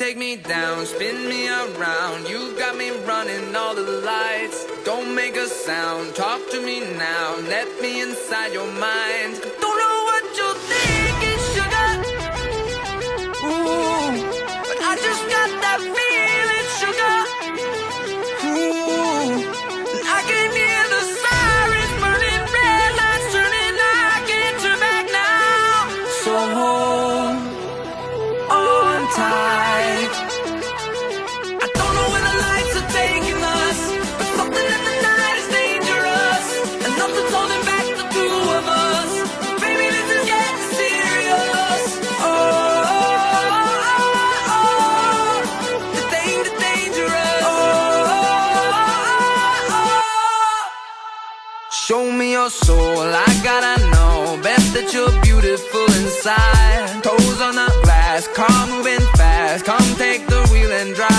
take me down, spin me around. You got me running all the lights. Don't make a sound, talk to me now. Let me inside your mind. Don't know what you're thinking, sugar. Ooh, but I just got that feeling, sugar. Ooh, and I can hear the sirens burning, red lights turning. I can't turn back now. So hold on tight. I don't know where the lights are taking us, but something in the night is dangerous, and nothing's holding back the two of us. Baby, this is getting serious. Oh, oh, oh, oh, the dangerous. Oh, oh, oh. Show me your soul, I gotta know. Bet that you're beautiful inside. Toes on the glass, car moving fast. Come take the wheel and drive.